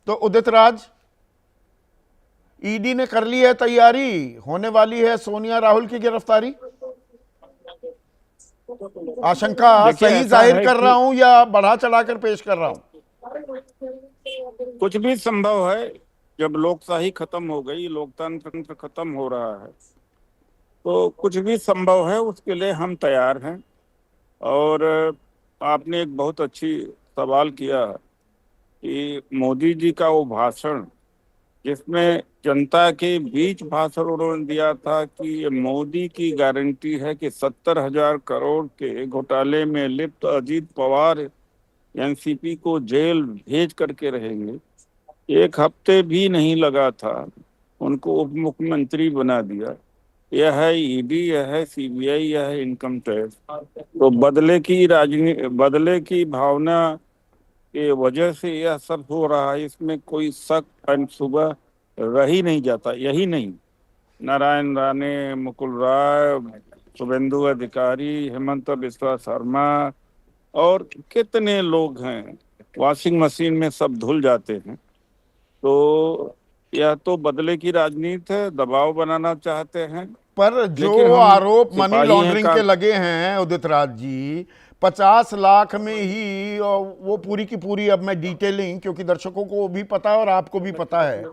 तो उदित राज, ईडी ने कर ली है तैयारी, होने वाली है सोनिया राहुल की गिरफ्तारी। आशंका देखिए सही ऐसा जाहिर है कर रहा कि हूं या बढ़ा चढ़ाकर पेश कर रहा हूं? कुछ भी संभव है। जब लोकशाही खत्म हो गई, लोकतंत्र खत्म हो रहा है, तो कुछ भी संभव है। उसके लिए हम तैयार हैं। और आपने एक बहुत अच्छी सवाल किया कि मोदी जी का वो भाषण, जिसमें जनता के बीच भाषण उन्होंने दिया था कि ये मोदी की गारंटी है कि 70,000 करोड़ के घोटाले में लिप्त अजीत पवार एनसीपी को जेल भेज करके रहेंगे। एक हफ्ते भी नहीं लगा था, उनको उप मुख्यमंत्री बना दिया। यह है ईडी, यह है सीबीआई, यह है इनकम टैक्स। तो बदले की भावना के वजह से यह सब हो रहा है, इसमें कोई शक सुबह रह ही नहीं जाता। यही नहीं, नारायण राणे, मुकुल राय, शुभेंदु अधिकारी, हेमंत बिस्वा शर्मा और कितने लोग हैं, वॉशिंग मशीन में सब धुल जाते हैं। तो यह तो बदले की राजनीति है, दबाव बनाना चाहते हैं। पर जो लेकिन हम आरोप मनी सिपाही हैं लॉन्ड्रिंग का। के लगे हैं उदित राज जी, 50 लाख में ही, और वो पूरी की पूरी, अब मैं डिटेलिंग, क्योंकि दर्शकों को भी पता है और आपको भी पता है,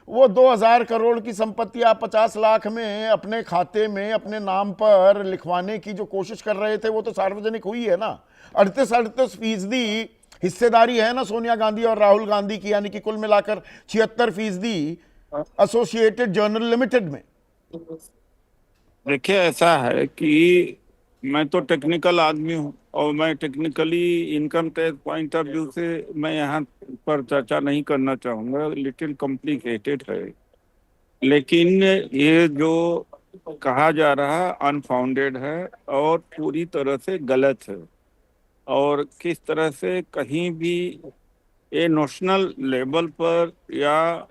वो 2000 करोड़ की संपत्ति आप 50 लाख में अपने खाते में अपने नाम पर लिखवाने की जो कोशिश कर रहे थे, वो तो सार्वजनिक हुई है ना। 38-38% हिस्सेदारी है ना सोनिया गांधी और राहुल गांधी की, यानी कि कुल मिलाकर 76% एसोसिएटेड जर्नल लिमिटेड में। देखिए ऐसा है कि मैं तो टेक्निकल आदमी हूँ, और मैं technically income tax point of view से मैं यहाँ पर चर्चा नहीं करना चाहूँगा, लिटिल कॉम्प्लिकेटेड है। लेकिन ये जो कहा जा रहा है अनफाउंडेड है और पूरी तरह से गलत है। और किस तरह से कहीं भी ये नेशनल लेवल पर या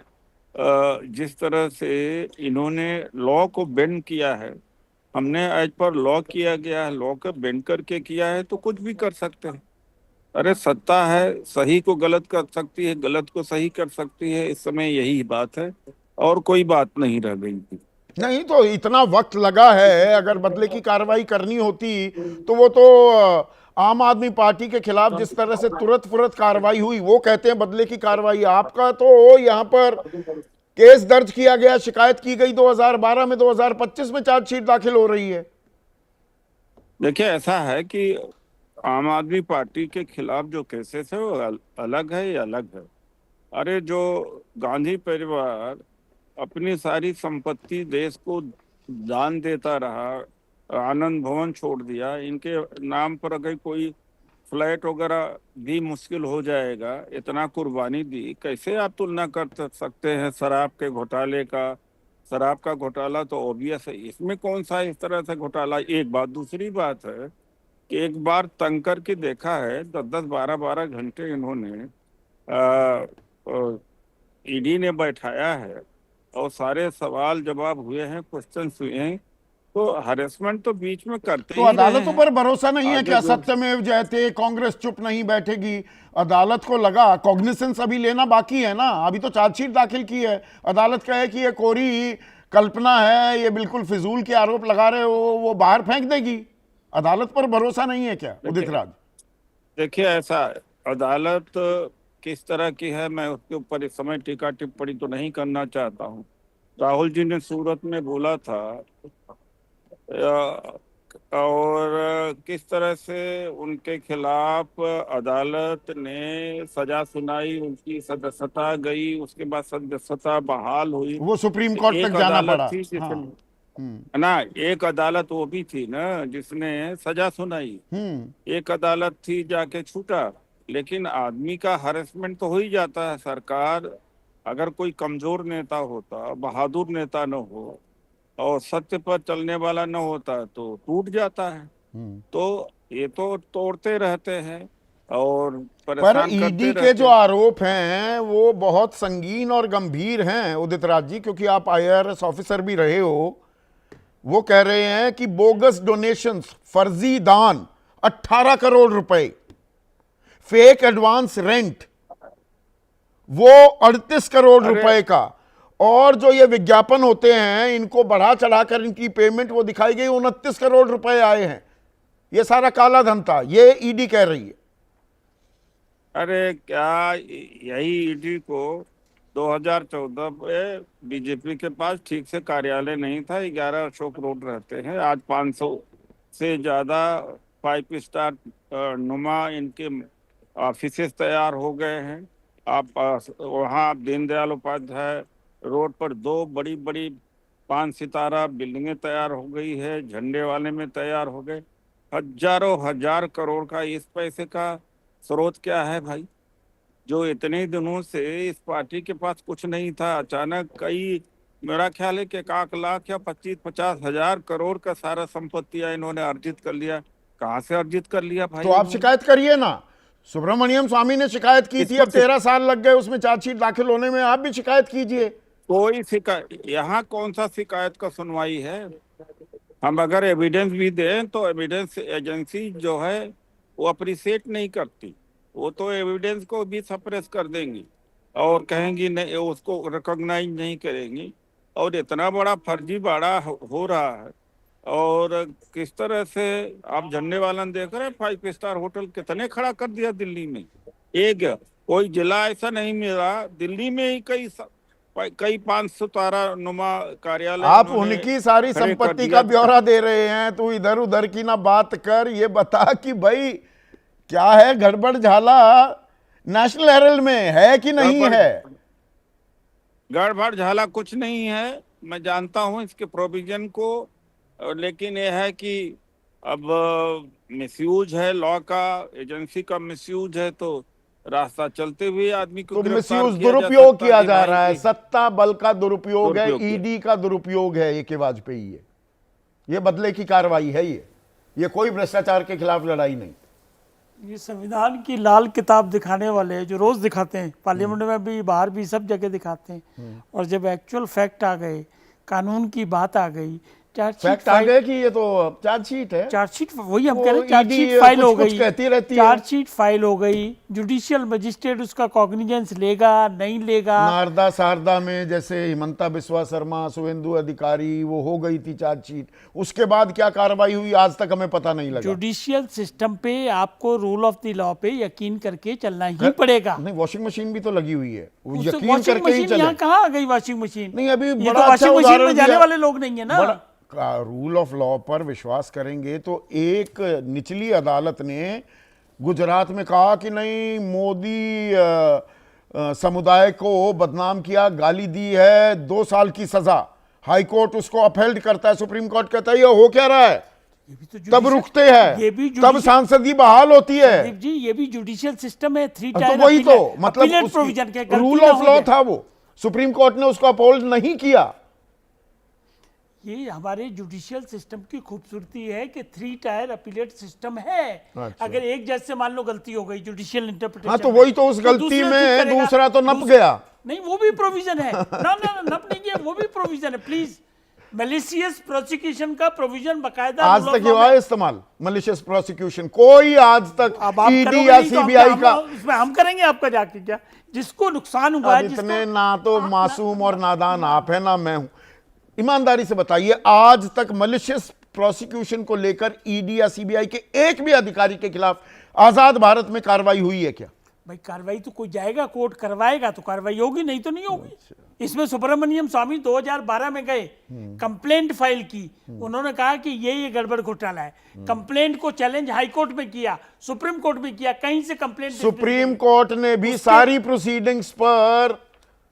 जिस तरह से इन्होंने लॉ को बेंड किया है, हमने एज पर लॉ किया गया है, लॉ को बेंड करके किया है, तो कुछ भी कर सकते हैं। अरे सत्ता है, सही को गलत कर सकती है, गलत को सही कर सकती है। इस समय यही बात है, और कोई बात नहीं रह गई थी। नहीं तो इतना वक्त लगा है, अगर बदले की कार्रवाई करनी होती तो वो तो आम आदमी पार्टी के खिलाफ जिस तरह से तुरंत फुरत कार्रवाई हुई, वो कहते हैं बदले की कार्रवाई। आपका तो यहाँ पर केस दर्ज किया गया, शिकायत की गई 2012 में, 2025 में चार्जशीट दाखिल हो रही है। देखिए ऐसा है कि आम आदमी पार्टी के खिलाफ जो केसेस है वो अलग है, ये अलग है। अरे जो गांधी परिवार अपनी सारी संपत्ति देश को दान देता रहा, आनंद भवन छोड़ दिया, इनके नाम पर अगर कोई फ्लैट वगैरह भी मुश्किल हो जाएगा, इतना कुर्बानी दी। कैसे आप तुलना कर सकते हैं शराब के घोटाले का? शराब का घोटाला तो ऑब्वियस है, इसमें कौन सा इस तरह से घोटाला। एक बात, दूसरी बात है कि एक बार तंग करके देखा है, 10-10 12-12 घंटे इन्होंने ईडी ने बैठाया है, और सारे सवाल जवाब हुए हैं, क्वेश्चन हुए हैं। तो हरेसमेंट तो बीच में करते तो ही रहे अदालतों हैं। पर भरोसा नहीं है आगे क्या? जो सत्यमेव जयते, कांग्रेस चुप नहीं बैठेगी। अदालत को लगा, कॉग्निसेंस अभी लेना बाकी है ना, अभी तो चार्जशीट दाखिल की है। अदालत कहे कि ये कोरी कल्पना है, ये बिल्कुल फिजूल के आरोप लगा रहे हो, वो बाहर फेंक देगी। अदालत पर भरोसा नहीं है क्या उदित देखिए राज? देखिए ऐसा है, अदालत किस तरह की है, मैं उसके ऊपर इस समय टीका टिप्पणी तो नहीं करना चाहता हूँ। राहुल जी ने सूरत में बोला था, और किस तरह से उनके खिलाफ अदालत ने सजा सुनाई, उनकी सदस्यता गई, उसके बाद सदस्यता बहाल हुई। वो सुप्रीम तो कोर्ट तक एक जाना अदालत पड़ा। थी हाँ। जिसने, हम्म। ना एक अदालत वो भी थी ना जिसने सजा सुनाई, हम्म। एक अदालत थी जाके छूटा। लेकिन आदमी का हरेसमेंट तो हो ही जाता है। सरकार, अगर कोई कमजोर नेता होता, बहादुर नेता न हो और सत्य पर चलने वाला न होता, तो टूट जाता है। हम्म। तो ये तो तोड़ते रहते हैं और पर परेशान करते ईडी के रहते जो हैं। आरोप हैं वो बहुत संगीन और गंभीर हैं उदित राज जी, क्योंकि आप आईआरएस ऑफिसर भी रहे हो। वो कह रहे हैं कि बोगस डोनेशंस, फर्जी दान, 18 करोड़ रुपए, फेक एडवांस रेंट, वो 38 करोड़ रुपए का। और जो ये विज्ञापन होते हैं इनको बढ़ा चढ़ाकर इनकी पेमेंट वो दिखाई गई, 29 करोड़ रुपए आए हैं। ये सारा काला धन था, ये ईडी कह रही है। अरे क्या यही ईडी को 2014 में बीजेपी के पास ठीक से कार्यालय नहीं था, 11 अशोक रोड रहते हैं, आज 500 से ज्यादा 5 स्टार नुमा इनके ऑफिसेस तैयार हो गए हैं। आप वहाँ दीनदयाल उपाध्याय रोड पर 2 बड़ी बड़ी 5 सितारा बिल्डिंगें तैयार हो गई है, झंडे वाले में तैयार हो गए। हजारों हजार करोड़ का इस पैसे का स्रोत क्या है भाई? जो इतने दिनों से इस पार्टी के पास कुछ नहीं था, अचानक कई, मेरा ख्याल है कि 1 लाख या 25-50 हजार करोड़ का सारा संपत्तियां इन्होंने अर्जित कर लिया। कहाँ से अर्जित कर लिया भाई? तो आप शिकायत करिए ना। सुब्रमण्यम स्वामी ने शिकायत की थी, अब 13 साल लग गए उसमें चार्जशीट दाखिल होने में, आप भी शिकायत कीजिए। कोई शिकायत, यहाँ कौन सा शिकायत का सुनवाई है? हम अगर एविडेंस भी दें तो एविडेंस एजेंसी जो है वो अप्रिशिएट नहीं करती, वो तो एविडेंस को भी सप्रेस कर देंगी और कहेंगी नहीं, उसको रिकॉग्नाइज नहीं करेंगी। और इतना बड़ा फर्जीवाड़ा हो रहा है। और किस तरह से आप झंडे वाला देख रहे हैं, 5 स्टार होटल कितने खड़ा कर दिया दिल्ली में। एक कोई जिला ऐसा नहीं मिला, दिल्ली में ही कई 500 तारा नुमा कार्यालय। आप उनकी सारी संपत्ति का ब्यौरा दे रहे हैं, तू इधर उधर की ना बात कर, ये बता कि भाई क्या है गड़बड़ झाला नेशनल हेराल्ड में है कि नहीं है? गड़बड़ झाला कुछ नहीं है, मैं जानता हूं इसके प्रोविजन को, लेकिन यह है कि अब मिसयूज है लॉ का, एजेंसी का मिसयूज है, तो रास्ता चलते हुए आदमी को तो मिसयूज दुरुपयोग किया जा रहा है, सत्ता बल का दुरुपयोग है, दुरुपयोग ईडी का दुरुपयोग है। ये के वाजपेयी है, ये बदले की कार्रवाई है, ये कोई भ्रष्टाचार के खिलाफ लड़ाई नहीं। ये संविधान की लाल किताब दिखाने वाले हैं जो रोज दिखाते हैं, पार्लियामेंट में भी, बाहर भी, सब जगह दिखाते हैं। और जब एक्चुअल फैक्ट आ गए, कानून की बात आ गई, फैक्ट आ गए कि ये तो चार्जशीट है, चार्जशीट, वही हम कह रहे हैं, चार्जशीट फाइल हो गई, कहती रहती है, चार्जशीट फाइल हो गई, जुडिशियल मजिस्ट्रेट उसका कॉग्निजेंस लेगा नहीं लेगा। नारदा शारदा में जैसे हिमंता बिस्वा शर्मा, शुभेंदु अधिकारी, वो हो गई थी चार्जशीट, उसके बाद क्या कार्रवाई हुई आज तक हमें पता नहीं लगा। जुडिशियल सिस्टम पे आपको रूल ऑफ द लॉ पे यकीन करके चलना ही पड़ेगा। नहीं, वॉशिंग मशीन भी तो लगी हुई है, यकीन वॉशिंग करके ही मशीन चले। यहाँ कहाँ आ गई वॉशिंग मशीन? नहीं, अभी ये बड़ा तो अच्छा वॉशिंग मशीन उदाहरण में जाने दिया। वाले लोग नहीं है ना। रूल ऑफ लॉ पर विश्वास करेंगे तो एक निचली अदालत ने गुजरात में कहा कि नहीं, मोदी समुदाय को बदनाम किया, गाली दी है, 2 साल की सजा। हाई कोर्ट उसको अपहेल्ड करता है, सुप्रीम कोर्ट कहता है ये हो क्या रहा है, तब रुकते हैं, तब सांसदी बहाल होती है। जी, ये भी जुडिशियल सिस्टम है, 3 तो टायर वही तो मतलब रूल ऑफ लॉ था, वो सुप्रीम कोर्ट ने उसको अपहोल्ड नहीं किया। ये हमारे जुडिशियल सिस्टम की खूबसूरती है कि 3 टायर अपीलेट सिस्टम है। अच्छा। अगर एक जज से मान लो गलती हो गई जुडिशियल इंटरप्रिटेशन, हाँ, तो वही तो उस गलती में दूसरा तो नप गया। नहीं, वो भी प्रोविजन है ना, नप नहीं गया, वो भी प्रोविजन है। प्लीज, मैलिशियस प्रोसिक्यूशन का प्रोविजन बकायदा आज तक हुआ है इस्तेमाल मैलिशियस प्रोसिक्यूशन? कोई आज तक ईडी या सीबीआई का इसमें हम करेंगे आपका जाके क्या, जिसको नुकसान हुआ है, इतने ना तो मासूम और नादान आप है ना मैं हूं। ईमानदारी से बताइए, आज तक मैलिशियस प्रोसिक्यूशन को लेकर ईडी या सीबीआई के एक भी अधिकारी के खिलाफ आजाद भारत में कार्रवाई हुई है क्या? भाई कार्रवाई तो कोई जाएगा, कोर्ट करवाएगा तो कार्रवाई होगी, नहीं तो नहीं होगी। इसमें सुब्रमण्यम स्वामी 2012 में गए, कंप्लेंट फाइल की, उन्होंने कहा कि ये गड़बड़ घोटाला है। कंप्लेंट को चैलेंज हाई कोर्ट में किया, सुप्रीम कोर्ट में किया, कहीं से कंप्लेंट, सुप्रीम कोर्ट ने भी सारी प्रोसीडिंग्स पर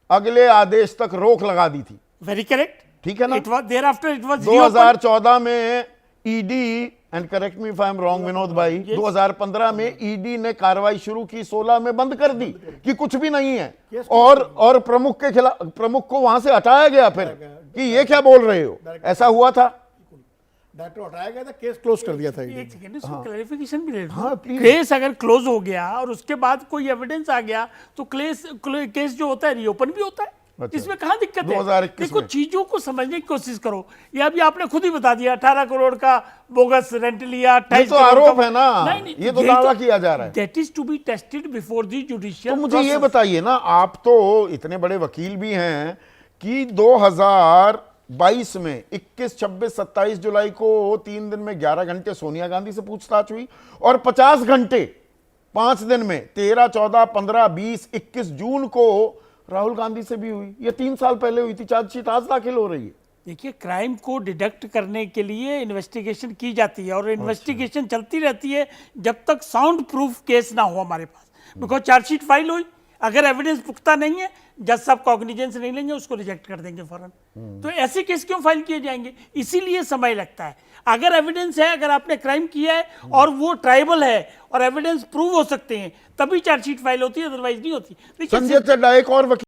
अगले आदेश तक रोक लगा दी थी। वेरी करेक्ट, ठीक है ना। It was there after, it was 2014 में ED, and correct me if I am wrong Vinod भाई, 2015 में ईडी ने कार्रवाई शुरू की, 16 में बंद कर दी कि कुछ भी नहीं है। और प्रमुख के खिलाफ, प्रमुख को वहां से हटाया गया फिर कि ये क्या बोल रहे हो, ऐसा हुआ था। डॉक्टर हटाया गया था, केस क्लोज कर दिया था। एक सेकंड, इसको क्लैरिफिकेशन भी ले लो। हाँ, प्लीज। केस अगर क्लोज हो गया और उसके बाद कोई एविडेंस आ गया तो केस जो होता है रीओपन भी होता है। अच्छा। इसमें कहाँ दिक्कत है? 2021 देखो में। चीजों को समझने की कोशिश करो। ये अभी आपने खुद ही बता दिया 18 करोड़ का बोगस रेंट लिया, 28 तो करोड़ आरोप का- है ना, नहीं, ये तो यही दावा किया जा रहा है। That is to be tested before the judicial. तो मुझे ये बताइए ना, आप तो इतने बड़े वकील भी हैं कि 2022 में 21, 26, 27 जुलाई को 3 दिन में 11 घंटे सोनिया गांधी से पूछताछ हुई और 50 घंटे 5 दिन में 13, 14, 15, 20, 21 जून को राहुल गांधी से भी हुई। ये 3 साल पहले हुई थी। चार्जशीट आज दाखिल हो रही है। देखिए, क्राइम को डिडक्ट करने के लिए इन्वेस्टिगेशन की जाती है और इन्वेस्टिगेशन चलती रहती है जब तक साउंड प्रूफ केस ना हो हमारे पास। बिकॉज चार्जशीट फाइल हुई, अगर एविडेंस पुख्ता नहीं है, जज साहब कॉग्निजेंस नहीं लेंगे, उसको रिजेक्ट कर देंगे फौरन। तो ऐसे केस क्यों फाइल किए जाएंगे? इसीलिए समय लगता है। अगर एविडेंस है, अगर आपने क्राइम किया है और वो ट्राइबल है और एविडेंस प्रूव हो सकते हैं, तभी चार्जशीट फाइल होती है, अदरवाइज नहीं होती। देखिए, संजय चड्ढा एक और वकील